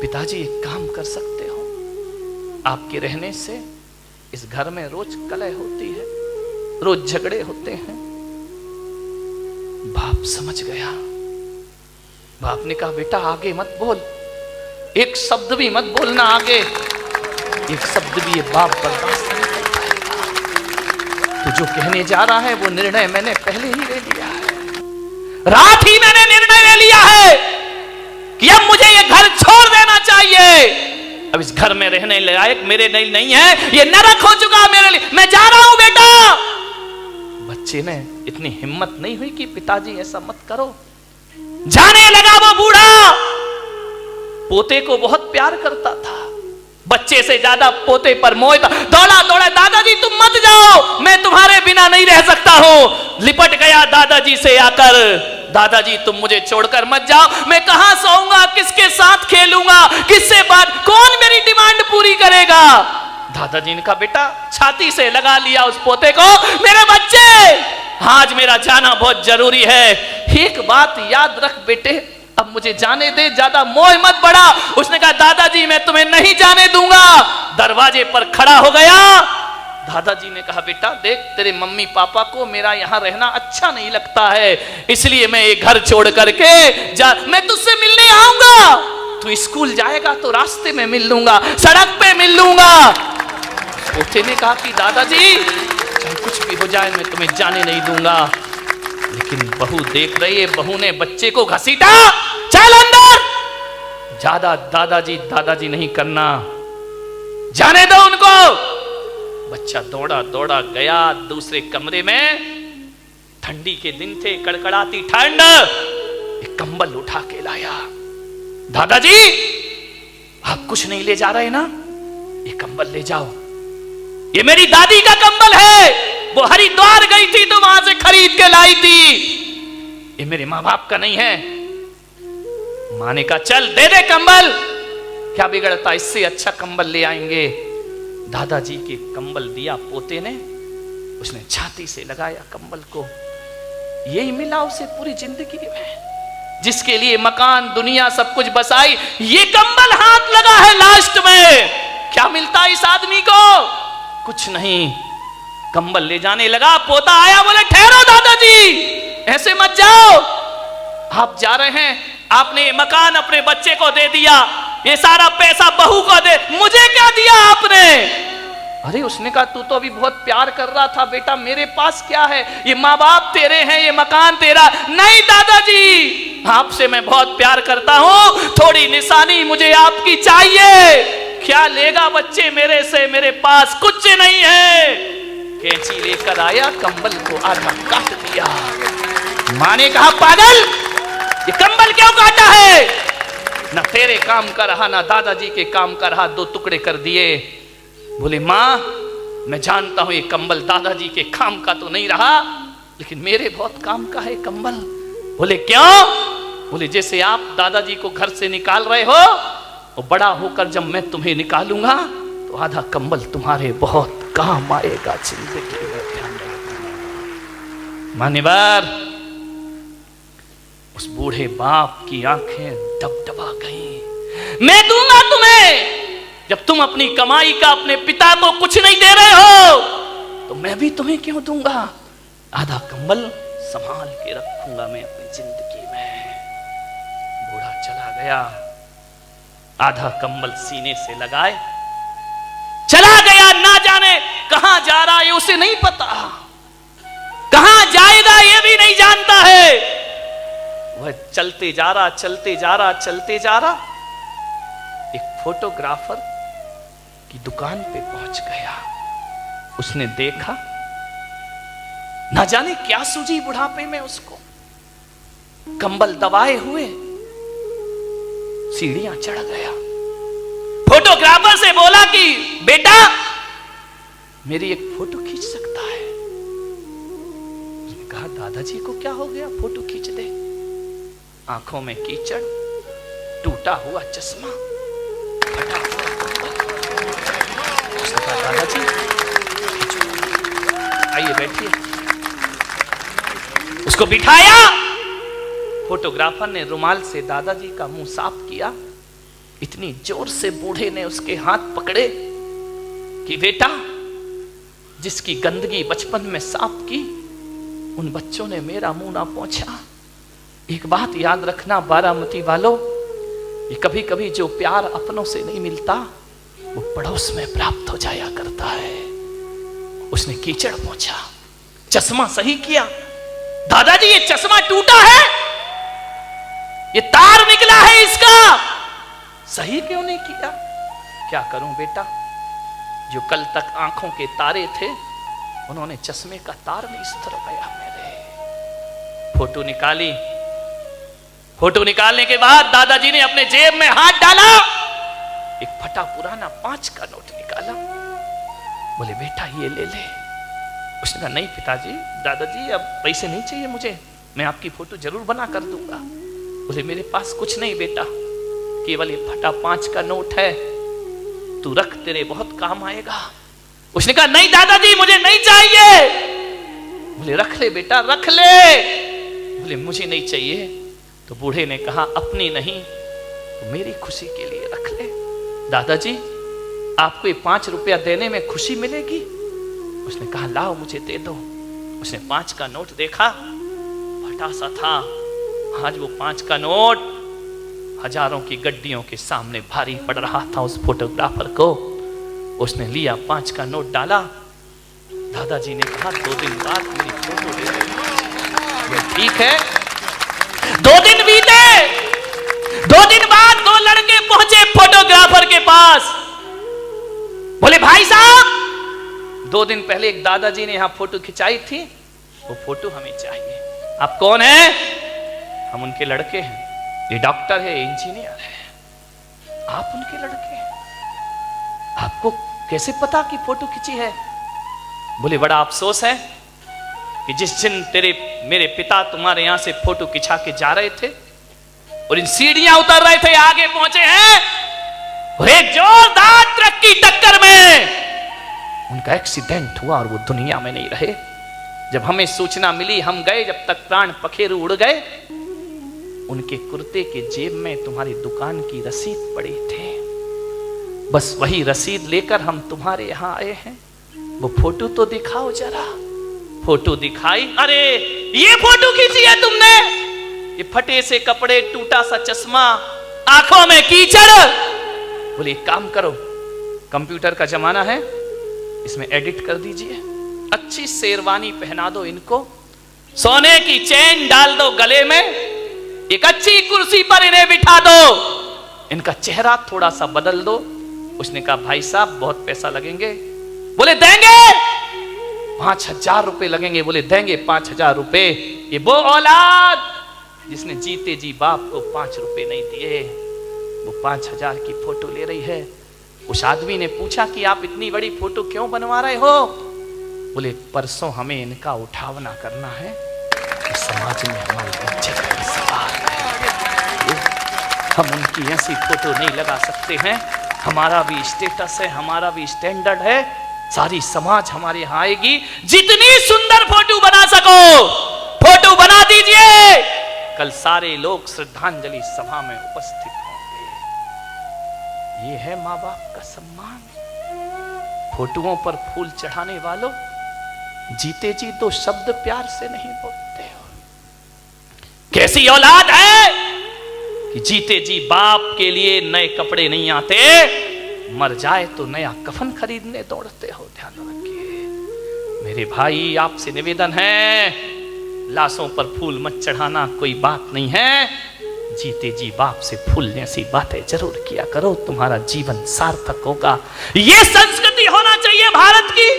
पिताजी एक काम कर सकते हो, आपके रहने से इस घर में रोज कलह होती है, रोज झगड़े होते हैं। बाप समझ गया। बाप ने कहा बेटा आगे मत बोल, एक शब्द भी मत बोलना आगे, एक शब्द भी ये बाप बर्दाश्त नहीं कर पाएगा। तो जो कहने जा रहा है वो निर्णय मैंने पहले ही ले लिया है, रात ही मैंने निर्णय ले लिया है कि अब मुझे ये घर छोड़ देना चाहिए। अब इस घर में रहने लायक मेरे नहीं है, ये नरक हो चुका मेरे लिए, मैं जा रहा हूं बेटा। बच्चे ने इतनी हिम्मत नहीं हुई कि पिताजी ऐसा मत करो। जाने लगा वो बूढ़ा। पोते को बहुत प्यार करता था, बच्चे से ज्यादा पोते पर मोह था। दौड़ा दौड़ा, दादाजी तुम मत जाओ, मैं तुम्हारे बिना नहीं रह सकता हूं। लिपट गया दादाजी से आकर, दादाजी तुम मुझे छोड़कर मत जाओ, मैं कहां सोऊंगा, किसके साथ खेलूंगा, किससे बात, कौन मेरी डिमांड पूरी करेगा। दादाजी ने कहा बेटा, छाती से लगा लिया उस पोते को, मेरे बच्चे आज मेरा जाना बहुत जरूरी है, एक बात याद रख बेटे, अब मुझे जाने दे, ज्यादा मोह मत बढ़ा। उसने कहा दादाजी मैं तुम्हें नहीं जाने दूंगा। दरवाजे पर खड़ा हो गया। दादाजी ने कहा बेटा देख, तेरे मम्मी पापा को मेरा यहाँ रहना अच्छा नहीं लगता है, इसलिए मैं ये घर छोड़ करके मैं तुझसे मिलने आऊंगा। तू स्कूल जाएगा तो रास्ते में मिल लूंगा, सड़क पे मिल लूंगा। पोते ने कहा कि दादाजी चाहे कुछ भी हो जाए मैं तुम्हें जाने नहीं दूंगा। लेकिन बहू देख रही है, बहू ने बच्चे को घसीटा, चल अंदर। ज्यादा दादाजी दादाजी नहीं करना, जाने दो उनको। बच्चा दौड़ा दौड़ा गया दूसरे कमरे में। ठंडी के दिन थे, कड़कड़ाती ठंड। एक कंबल उठा के लाया। दादाजी आप कुछ नहीं ले जा रहे ना, ये कंबल ले जाओ, ये मेरी दादी का कंबल है, वो हरिद्वार गई थी तो वहां से खरीद के लाई थी, ये मेरे माँ बाप का नहीं है। माँ ने कहा चल दे दे कंबल, क्या बिगड़ता, इससे अच्छा कंबल ले आएंगे। दादाजी के कंबल दिया पोते ने, उसने छाती से लगाया कंबल को। यही मिला उसे पूरी जिंदगी में, जिसके लिए मकान दुनिया सब कुछ बसाई, ये कंबल हाथ लगा है लास्ट में। क्या मिलता इस आदमी को, कुछ नहीं। कंबल ले जाने लगा, पोता आया, बोले ठहरो दादाजी, ऐसे मत जाओ, आप जा रहे हैं, आपने मकान अपने बच्चे को दे दिया, ये सारा पैसा बहू को दे, मुझे क्या दिया आपने। अरे उसने कहा तू तो अभी बहुत प्यार कर रहा था बेटा, मेरे पास क्या है, ये माँ बाप तेरे हैं, ये मकान तेरा। नहीं दादाजी, आपसे मैं बहुत प्यार करता हूं, थोड़ी निशानी मुझे आपकी चाहिए। क्या लेगा बच्चे मेरे से, मेरे पास कुछ नहीं है। कैंची लेकर आया, कंबल को आधा काट दिया। माँ ने कहा पागल, ये कंबल क्यों काटा है, ना तेरे काम का रहा ना दादाजी के काम का रहा, दो टुकड़े कर दिए। बोले माँ मैं जानता हूं ये कंबल दादाजी के काम का तो नहीं रहा, लेकिन मेरे बहुत काम का है कंबल। बोले क्यों, बोले जैसे आप दादाजी को घर से निकाल रहे हो, और बड़ा होकर जब मैं तुम्हें निकालूंगा तो आधा कंबल तुम्हारे बहुत काम आएगा जिंदगी में, ध्यान रखना। मान्यवर, उस बूढ़े बाप की आंखें डबडबा गईं। मैं दूंगा तुम्हें, जब तुम अपनी कमाई का अपने पिता को कुछ नहीं दे रहे हो तो मैं भी तुम्हें क्यों दूंगा। आधा कंबल संभाल के रखूंगा मैं अपनी जिंदगी में। बूढ़ा चला गया, आधा कंबल सीने से लगाए चला गया। ना जाने कहां जा रहा है उसे नहीं पता, कहां जाएगा ये भी नहीं जानता है। वह चलते जा रहा, चलते जा रहा, चलते जा रहा, एक फोटोग्राफर की दुकान पे पहुंच गया। उसने देखा, ना जाने क्या सूझी बुढ़ापे में उसको, कंबल दबाए हुए सीढ़ियां चढ़ गया। फोटोग्राफर से बोला कि बेटा मेरी एक फोटो खींच सकता है। उसने कहा दादाजी को क्या हो गया, फोटो खींच दे। आंखों में कीचड़, टूटा हुआ चश्मा, फटा हुआ कंबल। उसने कहा दादाजी आइए बैठिए। उसको बिठाया। फोटोग्राफर ने रुमाल से दादाजी का मुंह साफ किया, इतनी जोर से बूढ़े ने उसके हाथ पकड़े कि बेटा, जिसकी गंदगी बचपन में साफ की, उन बच्चों ने मेरा मुंह ना पोंछा। एक बात याद रखना बारामती वालों, ये कभी कभी जो प्यार अपनों से नहीं मिलता वो पड़ोस में प्राप्त हो जाया करता है। उसने कीचड़ पोंछा, चश्मा सही किया। दादाजी ये चश्मा टूटा है, ये तार निकला है इसका, सही क्यों नहीं किया? क्या करूं बेटा, जो कल तक आंखों के तारे थे उन्होंने चश्मे का तार नहीं सुधरवाया। मेरे फोटो निकाली, फोटो निकालने के बाद दादाजी ने अपने जेब में हाथ डाला, एक फटा पुराना 5 का नोट निकाला। बोले बेटा ये ले ले। उसने कहा नहीं पिताजी, दादाजी अब पैसे नहीं चाहिए मुझे, मैं आपकी फोटो जरूर बना कर दूंगा। बोले मेरे पास कुछ नहीं बेटा, केवल ये फटा 5 का नोट है, तू रख, तेरे बहुत काम आएगा। उसने कहा नहीं दादाजी मुझे नहीं चाहिए। बोले रख ले बेटा रख ले। बोले मुझे नहीं चाहिए। तो बूढ़े ने कहा अपनी नहीं तो मेरी खुशी के लिए रख ले। दादाजी आपको ये 5 रुपया देने में खुशी मिलेगी? उसने कहा लाओ मुझे दे दो। उसने 5 का नोट देखा, फटा सा था। आज वो 5 का नोट हजारों की गड्डियों के सामने भारी पड़ रहा था उस फोटोग्राफर को। उसने लिया 5 का नोट डाला। दादाजी ने कहा 2 दिन बाद मेरी फोटो ले लेना। ठीक है। 2 दिन बीते। 2 दिन बाद 2 लड़के पहुंचे फोटोग्राफर के पास। बोले भाई साहब 2 दिन पहले एक दादाजी ने यहां फोटो खिंचाई थी, वो फोटो हमें चाहिए। आप कौन है? हम उनके लड़के हैं। ये डॉक्टर है, इंजीनियर है। आप उनके लड़के हैं? आपको कैसे पता कि फोटो खींची है? बोले बड़ा अफसोस है कि जिस दिन मेरे पिता तुम्हारे यहां से फोटो खिंचा के जा रहे थे और इन सीढ़ियां उतर रहे थे, आगे पहुंचे हैं और एक जोरदार ट्रक की टक्कर में उनका एक्सीडेंट हुआ और वो दुनिया में नहीं रहे। जब हमें सूचना मिली हम गए, जब तक प्राण पखेरु उड़ गए, उनके कुर्ते के जेब में तुम्हारी दुकान की रसीद पड़ी थे। बस वही रसीद लेकर हम तुम्हारे यहां आए हैं। वो फोटो तो दिखाओ जरा। फोटो दिखाई। अरे ये फोटो खींची है तुमने? ये फटे से कपड़े, टूटा सा चश्मा, आंखों में कीचड़। बोले एक काम करो, कंप्यूटर का जमाना है, इसमें एडिट कर दीजिए। अच्छी शेरवानी पहना दो इनको, सोने की चेन डाल दो गले में, एक अच्छी कुर्सी पर इन्हें बिठा दो, इनका चेहरा थोड़ा सा बदल दो। उसने कहा भाई साहब बहुत पैसा लगेंगे। बोले देंगे 5,000 रुपए लगेंगे। बोले देंगे 5,000 रुपए। ये वो औलाद जिसने जीते जी बाप को 5 रुपए नहीं दिए, वो 5,000 की फोटो ले रही है। उस आदमी ने पूछा कि आप इतनी बड़ी फोटो क्यों बनवा रहे हो? बोले परसों हमें इनका उठावना करना है, समाज में हमारी इज्जत का सवाल है। हम उनकी ऐसी फोटो नहीं लगा सकते हैं। हमारा भी स्टेटस है, हमारा भी स्टैंडर्ड है। सारी समाज हमारे यहाँ आएगी। जितनी सुंदर फोटो बना सको फोटो बना दीजिए। कल सारे लोग श्रद्धांजलि सभा में उपस्थित होंगे। ये है माँ बाप का सम्मान। फोटोओं पर फूल चढ़ाने वालों, जीते जी तो शब्द प्यार से नहीं बोलते हो। कैसी औलाद है कि जीते जी बाप के लिए नए कपड़े नहीं आते, मर जाए तो नया कफन खरीदने दौड़ते हो। ध्यान रखिए मेरे भाई, आपसे निवेदन है, लाशों पर फूल मत चढ़ाना कोई बात नहीं है। जीते जी बाप से फूल जैसी बातें जरूर किया करो, तुम्हारा जीवन सार्थक होगा। यह संस्कृति होना चाहिए भारत की।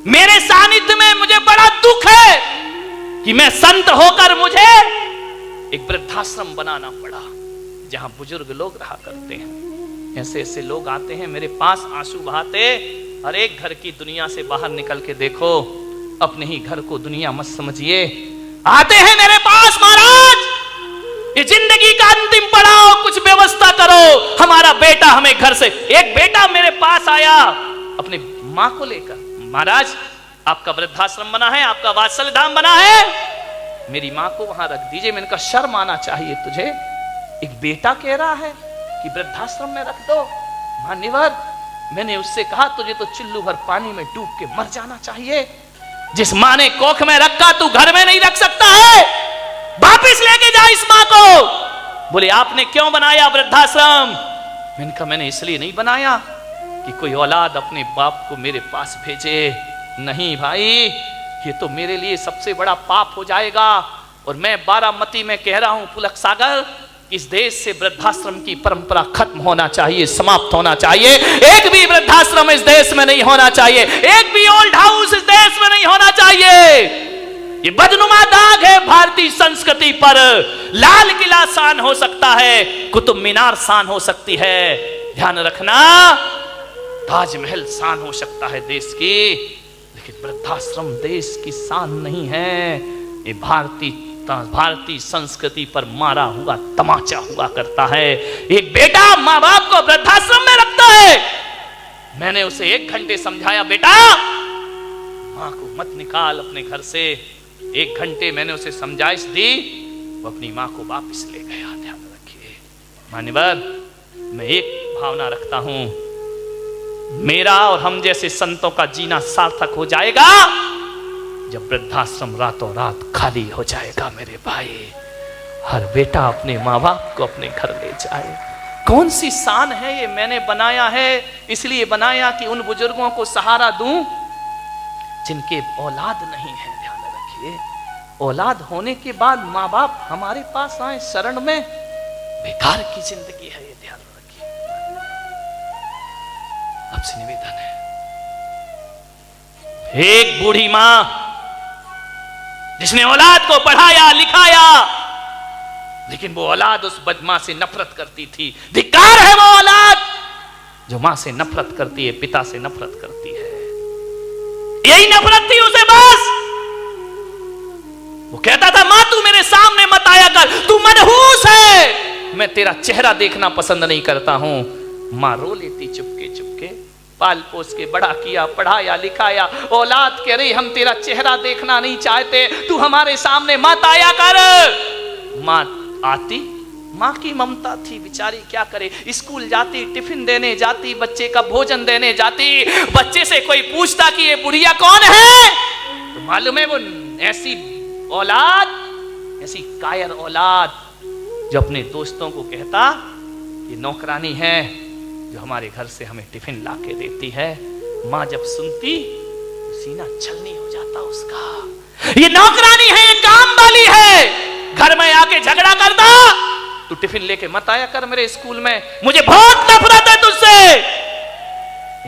मेरे सानिध्य में मुझे बड़ा दुख है कि मैं संत होकर मुझे एक वृद्धाश्रम बनाना पड़ा जहां बुजुर्ग लोग रहा करते हैं। ऐसे ऐसे लोग आते हैं मेरे पास आंसू बहाते। हर एक घर की दुनिया से बाहर निकल के देखो, अपने ही घर को दुनिया मत समझिए। आते हैं मेरे पास, महाराज ये जिंदगी का अंतिम पड़ाव, कुछ व्यवस्था करो। हमारा बेटा हमें घर से, एक बेटा मेरे पास आया अपने माँ को लेकर, महाराज आपका वृद्धाश्रम बना है, आपका वात्सल्य धाम बना है, मेरी माँ को वहां रख दीजिए। मैंने कहा शर्म आना चाहिए तुझे, एक बेटा कह रहा है कि वृद्धाश्रम में रख दो। मान्यवर, मैंने उससे कहा तुझे तो चिल्लू भर पानी में डूब के मर जाना चाहिए। जिस मां ने कोख में रखा तू घर में नहीं रख सकता है, वापिस लेके जा इस मां को। बोले आपने क्यों बनाया वृद्धाश्रम? मैंने कहा मैंने इसलिए नहीं बनाया कि कोई औलाद अपने बाप को मेरे पास भेजे। नहीं भाई, ये तो मेरे लिए सबसे बड़ा पाप हो जाएगा। और मैं बारामती में कह रहा हूं पुलक सागर, इस देश से वृद्धाश्रम की परंपरा खत्म होना चाहिए, समाप्त होना चाहिए। एक भी वृद्धाश्रम इस देश में नहीं होना चाहिए, एक भी ओल्ड हाउस इस देश में नहीं होना चाहिए। ये बदनुमा दाग है भारतीय संस्कृति पर। लाल किला शान हो सकता है, कुतुब मीनार शान हो सकती है, ध्यान रखना ताजमहल शान हो सकता है देश की, लेकिन वृद्धाश्रम देश की शान नहीं है। ये भारतीय संस्कृति पर मारा हुआ तमाचा हुआ करता है। एक बेटा माँ बाप को वृद्धाश्रम में रखता है। मैंने उसे 1 घंटे समझाया, बेटा माँ को मत निकाल अपने घर से। 1 घंटे मैंने उसे समझाइश दी, वो अपनी माँ को वापस ले गया। ध्यान रखिए मान्यवर, मैं एक भावना रखता हूं, मेरा और हम जैसे संतों का जीना सार्थक हो जाएगा जब वृद्धाश्रम रातों रात खाली हो जाएगा। मेरे भाई, हर बेटा अपने माँ बाप को अपने घर ले जाए। कौन सी शान है ये? मैंने बनाया है इसलिए बनाया कि उन बुजुर्गों को सहारा दूं जिनके औलाद नहीं है। ध्यान रखिए, औलाद होने के बाद माँ बाप हमारे पास आए शरण में, बेकार की जिंदगी है ये। ध्यान रखिए, आपसे निवेदन है, एक बूढ़ी मां जिसने औलाद को पढ़ाया लिखाया, लेकिन वो औलाद उस बदमां से नफरत करती थी। धिक्कार है वो औलाद जो मां से नफरत करती है, पिता से नफरत करती है। यही नफरत थी उसे बस। वो कहता था मां तू मेरे सामने मत आया कर, तू मनहूस है, मैं तेरा चेहरा देखना पसंद नहीं करता हूं। मां रो लेती चुपके चुपके, पाल पोस के बड़ा किया, पढ़ाया लिखाया। औलाद कह रही हम तेरा चेहरा देखना नहीं चाहते, तू हमारे सामने मत आया कर। मां आती, मां की ममता थी बेचारी, क्या करे। स्कूल जाती, टिफिन देने जाती, बच्चे का भोजन देने जाती। बच्चे से कोई पूछता कि ये बुढ़िया कौन है, तो मालूम है वो ऐसी औलाद, ऐसी कायर औलाद जो अपने दोस्तों को कहता ये नौकरानी है जो हमारे घर से हमें टिफिन ला के देती है। मां जब सुनती तो सीना छलनी हो जाता उसका, ये नौकरानी है, ये काम वाली है। घर में आके झगड़ा करता, तू टिफिन लेके मत आया कर मेरे स्कूल में, मुझे बहुत नफरत है तुझसे।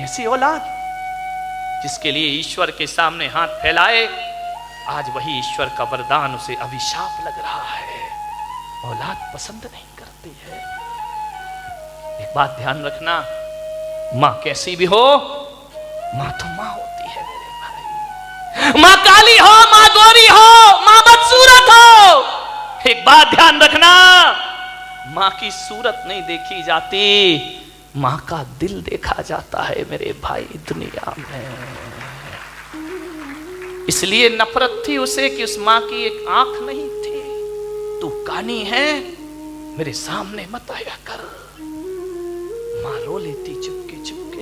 ऐसी औलाद जिसके लिए ईश्वर के सामने हाथ फैलाए, आज वही ईश्वर का वरदान उसे अभिशाप लग रहा है। औलाद पसंद नहीं करती है। एक बात ध्यान रखना, मां कैसी भी हो, मां तो मां होती है मेरे भाई। मां काली हो, मां गोरी हो, मां बदसूरत हो, एक बात ध्यान रखना, मां की सूरत नहीं देखी जाती, मां का दिल देखा जाता है मेरे भाई दुनिया में। इसलिए नफरत थी उसे कि उस मां की एक आंख नहीं थी। तू कानी है, मेरे सामने मत आया कर। मां रो लेती चुपके चुपके।